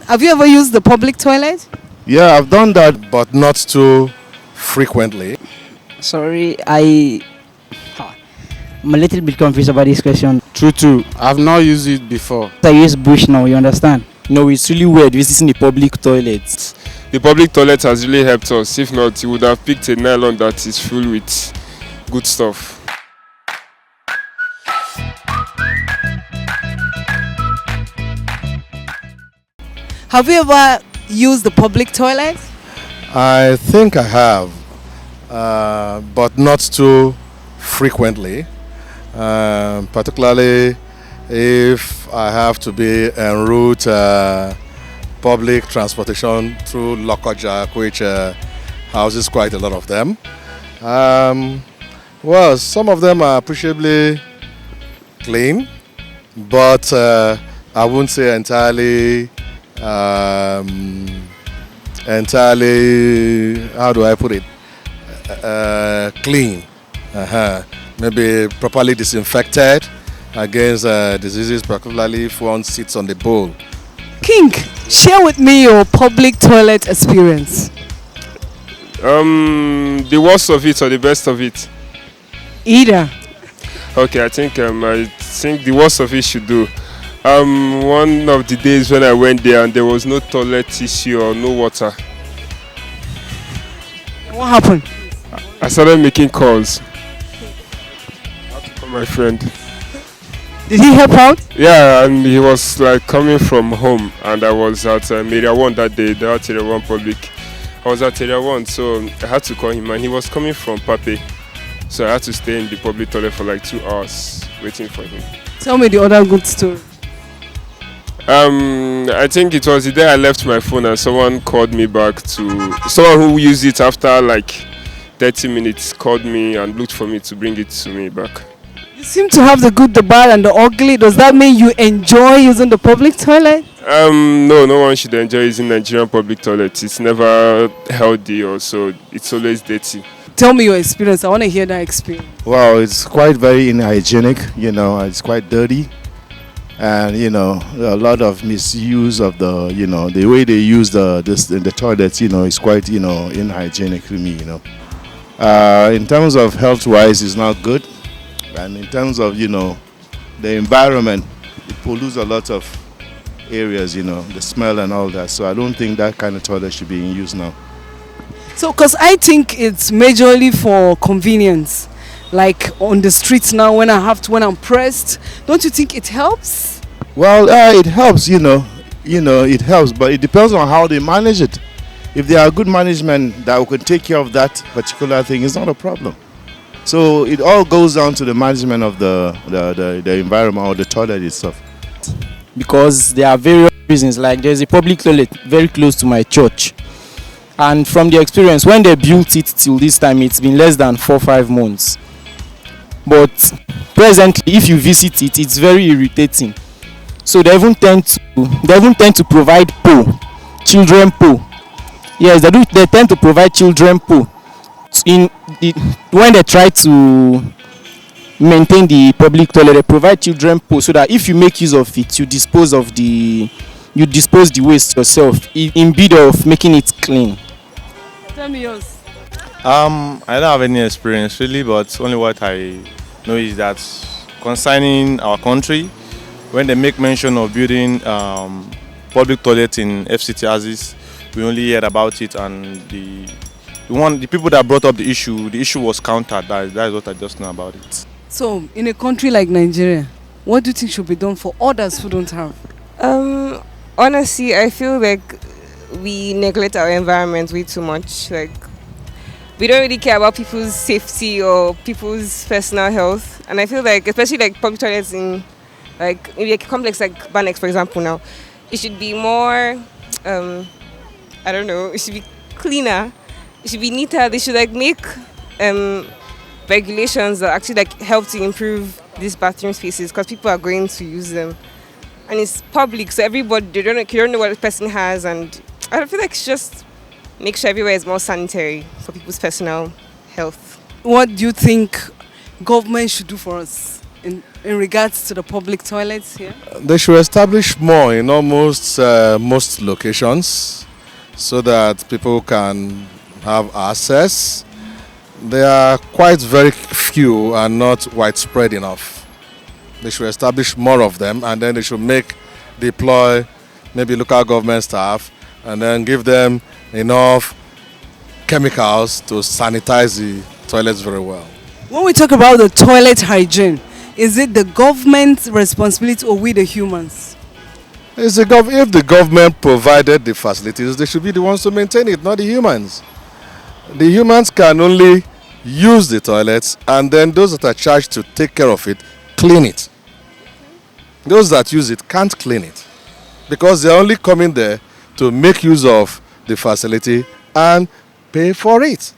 Have you ever used the public toilet? Yeah, I've done that, but not too frequently. Sorry, I'm a little bit confused about this question. True. I've not used it before. I use bush now, you understand? No, it's really weird visiting the public toilets. The public toilet has really helped us. If not, you would have picked a nylon that is full with good stuff. Have you ever used the public toilet? I think I have, but not too frequently. Particularly if I have to be en route public transportation through Lokoja, which houses quite a lot of them. Well, some of them are appreciably clean, but I wouldn't say entirely, how do I put it, clean. Maybe properly disinfected against diseases, particularly if one sits on the bowl. King, share with me your public toilet experience. The worst of it or the best of it? Either. Okay, I think the worst of it should do. One of the days when I went there and there was no toilet tissue or no water. What happened? I started making calls. I had to call my friend. Did he help out? Yeah, and he was like coming from home, and I was at Area 1 that day, that Area 1 public. I was at Area 1, so I had to call him, and he was coming from Pape. So I had to stay in the public toilet for like 2 hours waiting for him. Tell me the other good story. I think it was the day I left my phone and someone called me back someone who used it after like 30 minutes called me and looked for me to bring it to me back. You seem to have the good, the bad and the ugly. Does that mean you enjoy using the public toilet? No one should enjoy using Nigerian public toilets. It's never healthy also. It's always dirty. Tell me your experience. I want to hear that experience. Well, it's quite very unhygienic, it's quite dirty. And, a lot of misuse of the way they use the toilets, is quite, unhygienic to me, In terms of health-wise, it's not good. And in terms of, the environment, it pollutes a lot of areas, the smell and all that. So I don't think that kind of toilet should be in use now. So, because I think it's majorly for convenience. Like on the streets now, when I'm pressed, don't you think it helps? Well, it helps, it helps, but it depends on how they manage it. If there are good management that can take care of that particular thing, it's not a problem. So it all goes down to the management of the environment or the toilet itself. Because there are various reasons, like there's a public toilet very close to my church. And from the experience, when they built it till this time, it's been less than 4-5 months. But presently, if you visit it, it's very irritating. So they even tend to provide children poo. Yes, they tend to provide children poo when they try to maintain the public toilet. They provide children poo so that if you make use of it, you dispose the waste yourself in bid of making it clean. Tell me yours. I don't have any experience really, but only what I know is that concerning our country, when they make mention of building public toilets in FCT houses, we only heard about it, and the people that brought up the issue was countered. That is what I just know about it. So, in a country like Nigeria, what do you think should be done for others who don't have? Honestly, I feel like we neglect our environment way too much. Like, we don't really care about people's safety or people's personal health. And I feel like, especially like public toilets in like maybe a complex like Banex, for example, now, it should be more, it should be cleaner. It should be neater. They should like make regulations that actually like help to improve these bathroom spaces, because people are going to use them. And it's public, so everybody, you don't know what the person has, and I feel like it's just make sure everywhere is more sanitary for people's personal health. What do you think government should do for us in in regards to the public toilets here? They should establish more in almost most locations so that people can have access. They are quite very few and not widespread enough. They should establish more of them, and then they should deploy maybe local government staff and then give them enough chemicals to sanitize the toilets very well. When we talk about the toilet hygiene, is it the government's responsibility or we the humans? If the government provided the facilities, they should be the ones to maintain it, not the humans. The humans can only use the toilets, and then those that are charged to take care of it, clean it. Those that use it can't clean it because they're only coming there to make use of the facility and pay for it.